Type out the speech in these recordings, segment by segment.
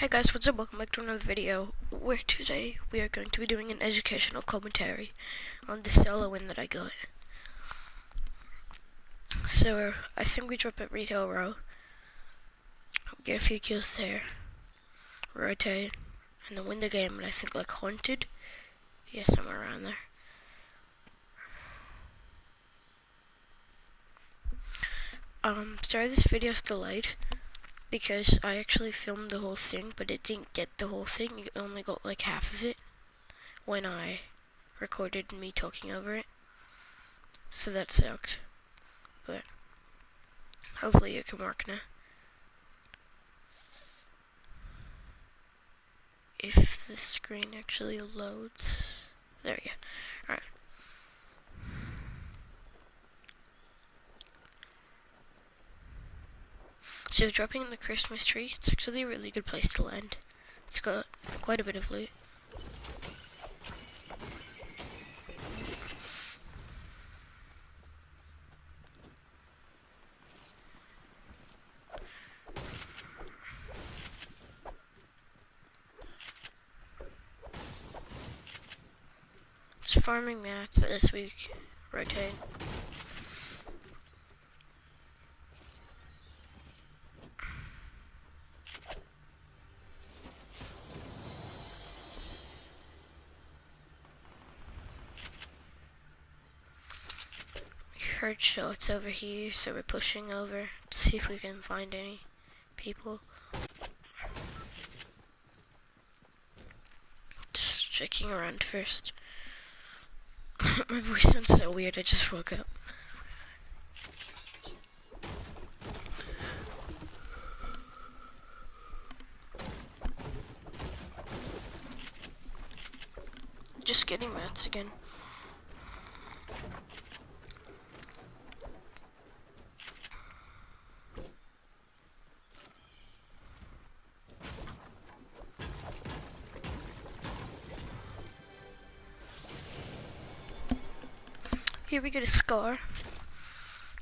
Hi guys, what's up? Welcome back to another video where today we are going to be doing an educational commentary on the solo win that I got. So I think we drop at Retail Row, get a few kills there, rotate, and then win the game, and I think like Haunted, yeah, somewhere around there. Sorry this video's delayed because I actually filmed the whole thing, but it didn't get the whole thing. It only got like half of it when I recorded me talking over it, so that sucked. But hopefully it can work now. If the screen actually loads. There we go. Alright. So dropping in the Christmas tree, it's actually a really good place to land. It's got quite a bit of loot. Just farming mats this week. Rotate. We heard shots over here, so we're pushing over to see if we can find any people. Just checking around first. My voice sounds so weird, I just woke up. Just getting mats again. Here we get a scar.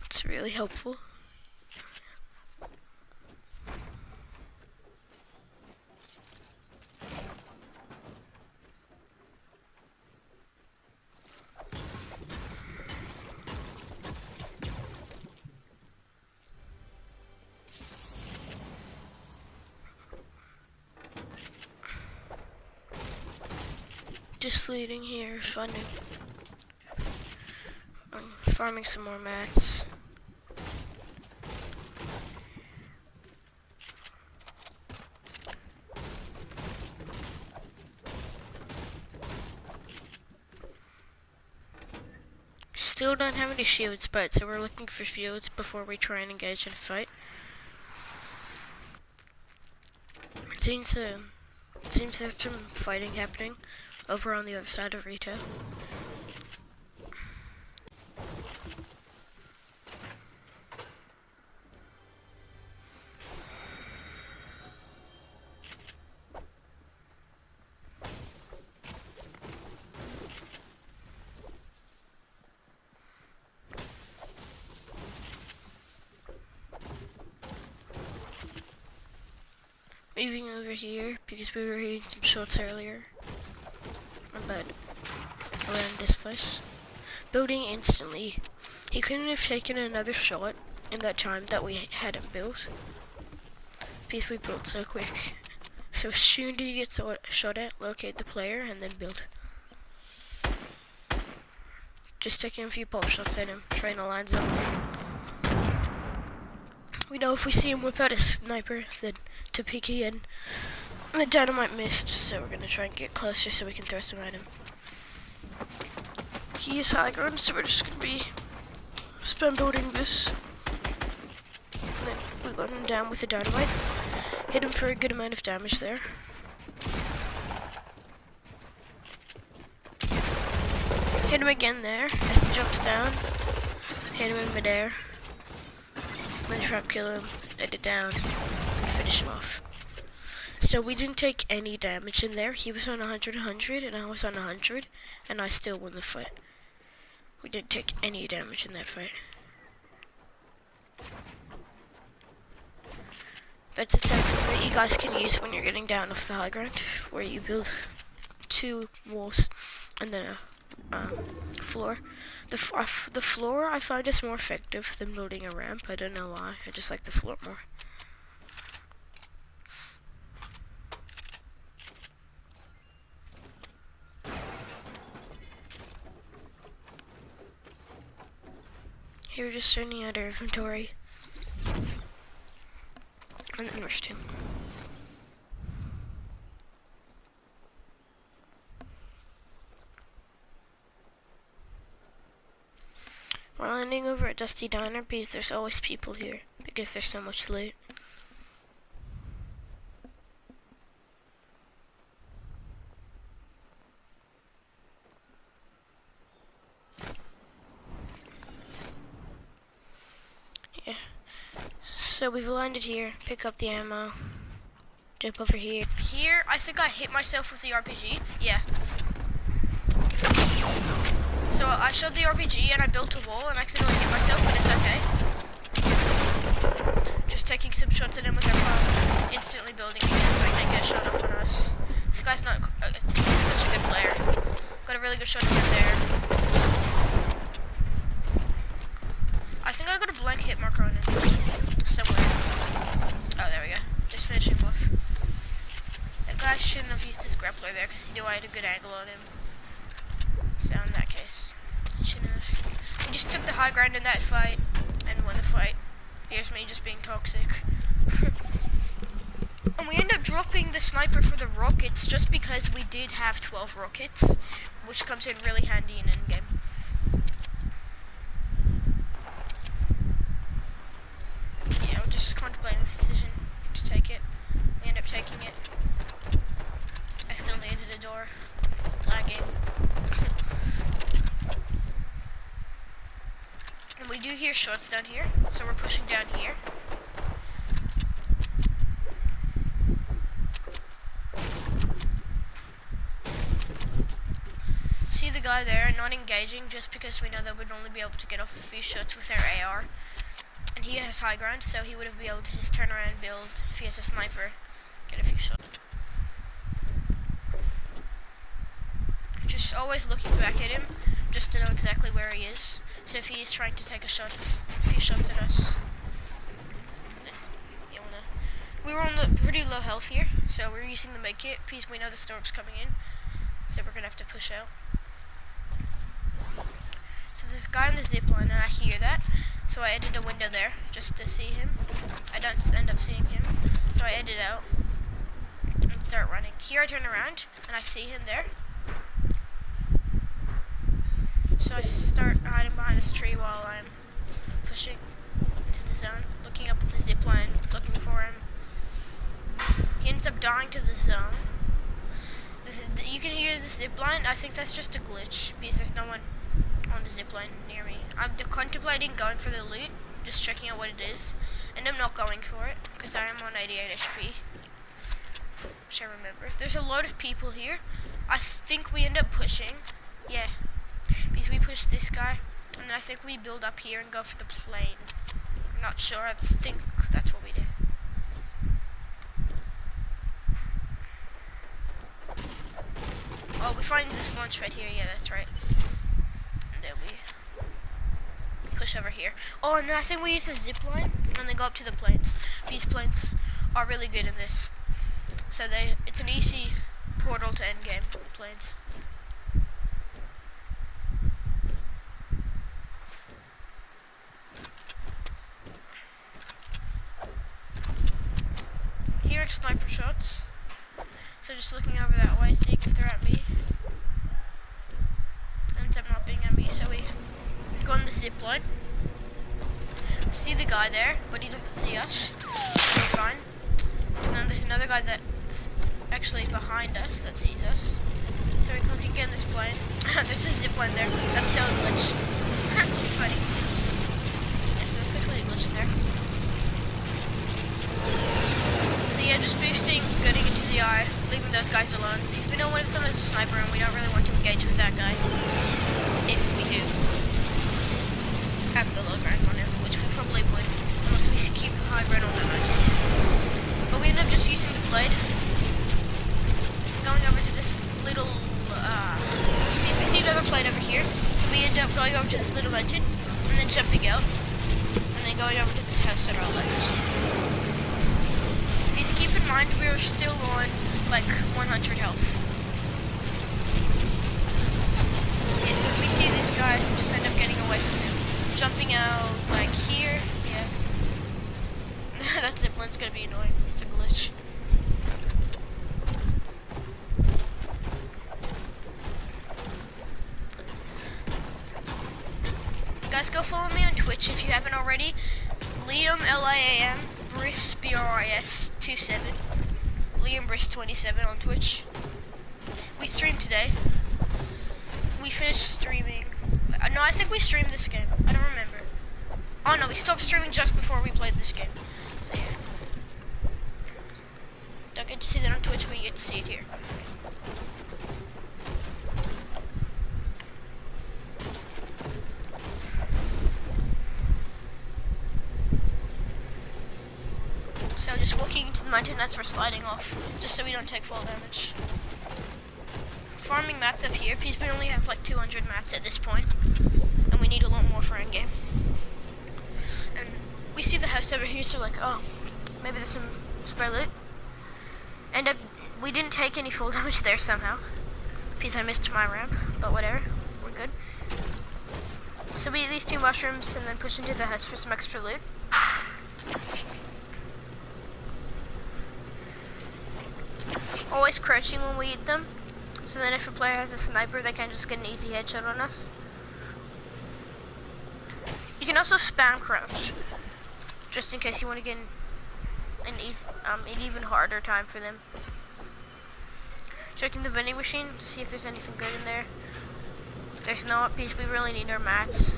It's really helpful. Just leading here, funding. I'm farming some more mats. Still don't have any shields, but so we're looking for shields before we try and engage in a fight. It seems there's some fighting happening over on the other side of retail. Moving over here because we were hearing some shots earlier. But around this place. Building instantly. He couldn't have taken another shot in that time that we hadn't built. Because we built so quick. So as soon as you get shot at, locate the player and then build. Just taking a few pop shots at him, trying to line something. We know if we see him whip out a sniper, then to peek again. The dynamite missed, so we're gonna try and get closer so we can throw some at him. He is high ground, so we're just gonna be spam building this. And then we got him down with the dynamite. Hit him for a good amount of damage there. Hit him again there as he jumps down. Hit him in midair. Then trap kill him, let it down, and finish him off. So we didn't take any damage in there. He was on 100, and I was on 100, and I still won the fight. We didn't take any damage in that fight. It's a technique that you guys can use when you're getting down off the high ground, where you build 2 walls and then a floor. The floor I find is more effective than building a ramp. I don't know why. I just like the floor more. Here we're just turning out our inventory. And then resting. We're landing over at Dusty Diner because there's always people here, because there's so much loot. Yeah. So we've landed here, pick up the ammo, jump over here. Here, I think I hit myself with the RPG. Yeah. So I showed the RPG and I built a wall and accidentally hit myself, but it's okay. Just taking some shots at him with our phone, instantly building again so he can't get a shot off on us. This guy's not such a good player. Got a really good shot at him there. I think I got a blank hit marker on him somewhere. Oh, there we go. Just finishing him off. That guy shouldn't have used his grappler there because he knew I had a good angle on him. So in that case, he shouldn't have. We just took the high ground in that fight and won the fight. Here's me just being toxic. And we end up dropping the sniper for the rockets just because we did have 12 rockets, which comes in really handy in endgame. Yeah, we're just contemplating the decision to take it. We end up taking it. Accidentally into the door. Lagging. And we do hear shots down here, so we're pushing down here. See the guy there, not engaging just because we know that we'd only be able to get off a few shots with our AR. And he has high ground, so he would have been able to just turn around and build if he has a sniper, get a few shots. Just always looking back at him, just to know exactly where he is. So if he is trying to take a few shots at us, you'll know. We were on pretty low health here, so we're using the medkit because we know the storm's coming in. So we're gonna have to push out. So there's a guy on the zipline, and I hear that. So I edit a window there just to see him. I don't end up seeing him, so I edit out and start running. Here I turn around and I see him there. So I start hiding behind this tree while I'm pushing into the zone, looking up at the zipline, looking for him. He ends up dying to the zone. You can hear the zipline. I think that's just a glitch because there's no one on the zipline near me. I'm contemplating going for the loot, just checking out what it is, and I'm not going for it because I am on 88 HP, which I remember. There's a lot of people here. I think we end up pushing, yeah, because we push this guy, and then I think we build up here and go for the plane. I'm not sure. I think that's what we do. Oh, we find this launch pad here. Yeah, that's right. And then we push over here. Oh, and then I think we use the zip line and then go up to the planes. These planes are really good in this. So it's an easy portal to endgame planes. Hearing sniper shots. So just looking over that way, seeing if they're at me. Ends up not being at me, so we go on the zip line. See the guy there, but he doesn't see us. So we're fine. And then there's another guy that's actually behind us that sees us. So we click again this plane. There's a zip line there. That's still a glitch. It's funny. Yeah, so that's actually a glitch there. So yeah, just boosting, getting into the eye, leaving those guys alone. Because we know one of them is a sniper and we don't really want to engage with that guy. If we do have the low ground on him, which we probably would, unless we keep the high ground on that mountain. played. Going over to this little, we see another plate over here, so we end up going over to this little engine, and then jumping out, and then going over to this house on our left. Please keep in mind we're still on, like, 100 health. Yeah, so we see this guy, just end up getting away from him. Jumping out, like, here, yeah. That zipline's gonna be annoying, it's a glitch. Guys, go follow me on Twitch if you haven't already. Liam, Liam, Briss, BRIS 27. Liam Briss 27 on Twitch. We streamed today. We finished streaming. No, I think we streamed this game. I don't remember. Oh no, we stopped streaming just before we played this game. So yeah. Don't get to see that on Twitch, but you get to see it here. So just walking into the mountain, that's for sliding off, just so we don't take fall damage. Farming mats up here, because we only have like 200 mats at this point, and we need a lot more for endgame. And we see the house over here, so like, oh, maybe there's some spare loot. And we didn't take any fall damage there somehow, because I missed my ramp, but whatever, we're good. So we eat these 2 mushrooms and then push into the house for some extra loot. Always crouching when we eat them, so then if a player has a sniper, they can just get an easy headshot on us. You can also spam crouch, just in case you want to get an even harder time for them. Checking the vending machine to see if there's anything good in there. There's not, because we really need our mats.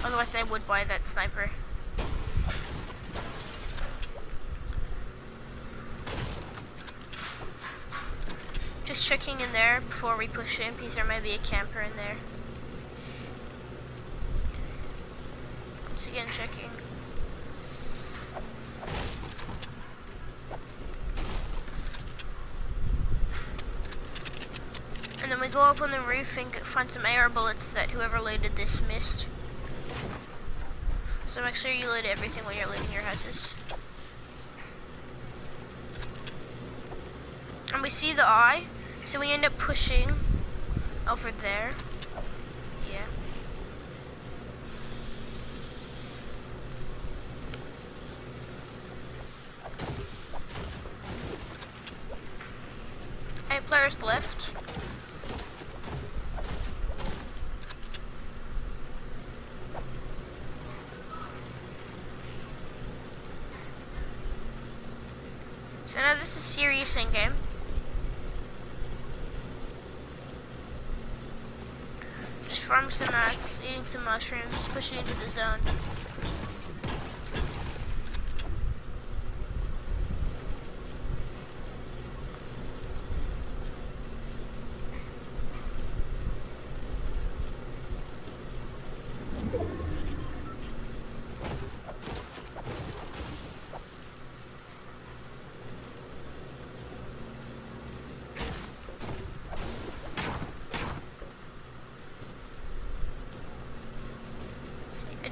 Otherwise, I would buy that sniper. Just checking in there before we push in, because there may be a camper in there. Once again, checking. And then we go up on the roof and find some AR bullets that whoever looted this missed. So make sure you loot everything when you're looting your houses. And we see the eye, so we end up pushing over there. Yeah. Eight players left. So now this is serious in game. Farming some mats, eating some mushrooms, pushing into the zone.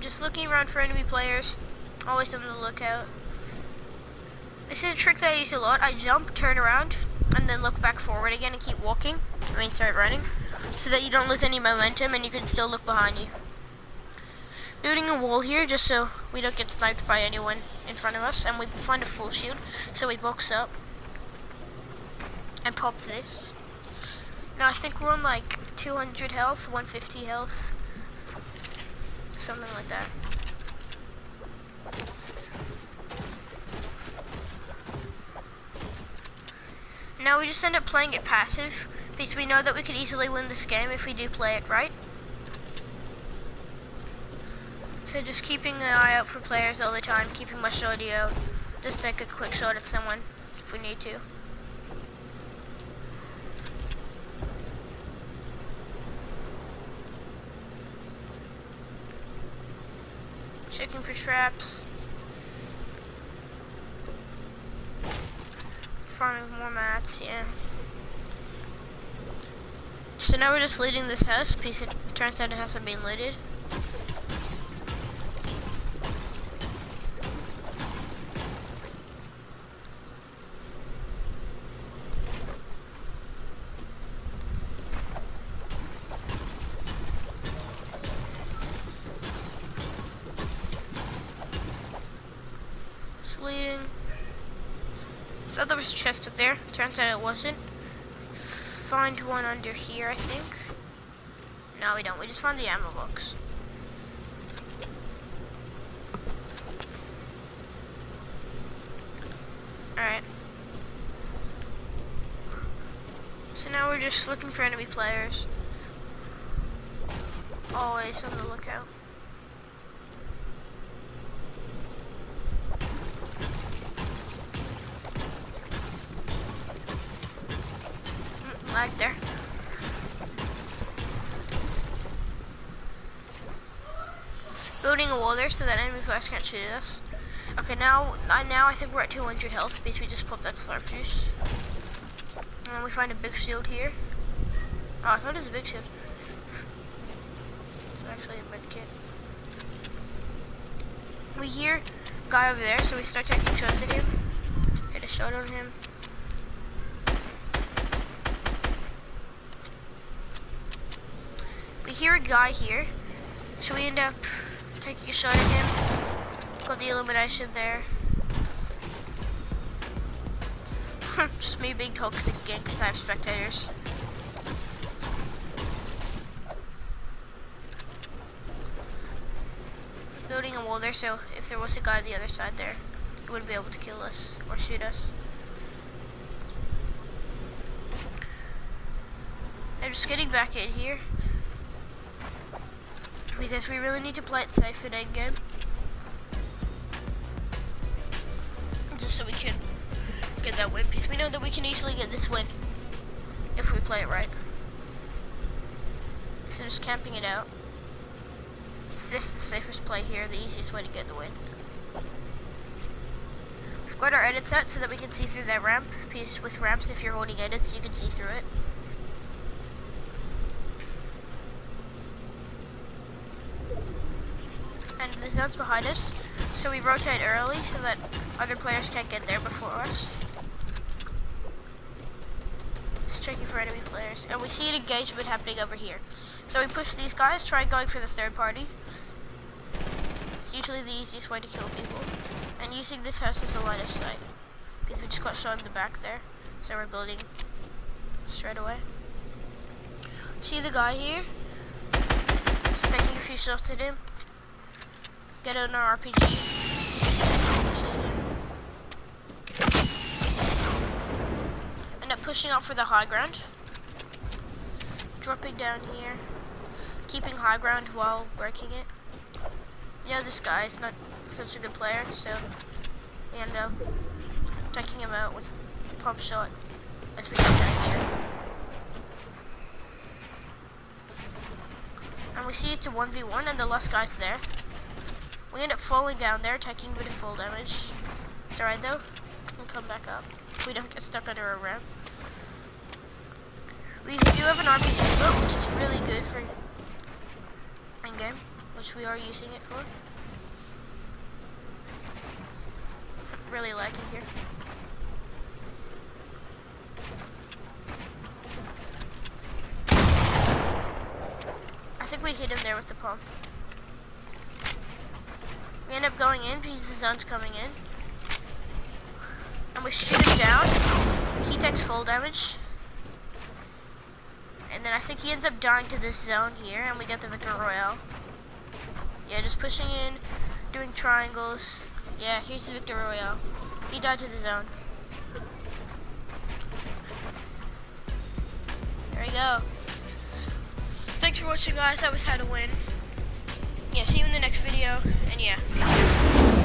Just looking around for enemy players, always on the lookout. This is a trick that I use a lot. I jump, turn around, and then look back forward again and keep walking. Start running, so that you don't lose any momentum and you can still look behind you. Building a wall here just so we don't get sniped by anyone in front of us, and we find a full shield, so we box up and pop this. Now I think we're on like 200 health, 150 health. Something like that. Now we just end up playing it passive, because we know that we could easily win this game if we do play it right. So just keeping an eye out for players all the time, keeping my shorty out. Just take a quick shot at someone if we need to. Checking for traps. farming more mats, yeah. So now we're just looting this house because it turns out it hasn't been looted. Looting. Thought there was a chest up there. Turns out it wasn't. Find one under here, I think. No, we don't. We just found the ammo box. Alright. So now we're just looking for enemy players. Always on the lookout. Lag there. Building a wall there so that enemy players can't shoot at us. Okay, now I think we're at 200 health because we just popped that slurp juice. And then we find a big shield here. Oh, I thought it was a big shield. It's actually a med kit. We hear a guy over there, so we start taking shots at him. Hit a shot on him. We hear a guy here, so we end up taking a shot at him. Got the elimination there. Just me being toxic again because I have spectators. Building a wall there, so if there was a guy on the other side there, he wouldn't be able to kill us or shoot us. I'm just getting back in here because we really need to play it safe in endgame, just so we can get that win, because we know that we can easily get this win if we play it right. So just camping it out. It's just the safest play here, the easiest way to get the win. We've got our edit set so that we can see through that ramp, because with ramps, if you're holding edits, you can see through it. And the zone's behind us, so we rotate early so that other players can't get there before us. Just checking for enemy players, and we see an engagement happening over here. So we push these guys, try going for the third party. It's usually the easiest way to kill people. And using this house as a line of sight, because we just got shot in the back there, so we're building straight away. See the guy here? Just taking a few shots at him. Get out our RPG. End up pushing up for the high ground. Dropping down here. Keeping high ground while breaking it. Yeah, this guy is not such a good player, so we end up taking him out with a pump shot as we get down here. And we see it's a 1v1 and the last guy's there. We end up falling down there, taking a bit of full damage. It's alright though, we'll come back up. We don't get stuck under a ramp. We do have an RPG boat, which is really good for endgame, which we are using it for. Really laggy here. I think we hit him there with the pump. We end up going in because the zone's coming in. And we shoot him down. He takes full damage. And then I think he ends up dying to this zone here, and we get the Victory Royale. Yeah, just pushing in, doing triangles. Yeah, here's the Victory Royale. He died to the zone. There we go. Thanks for watching, guys. That was how to win. Yeah, see you in the next video, and yeah, peace out.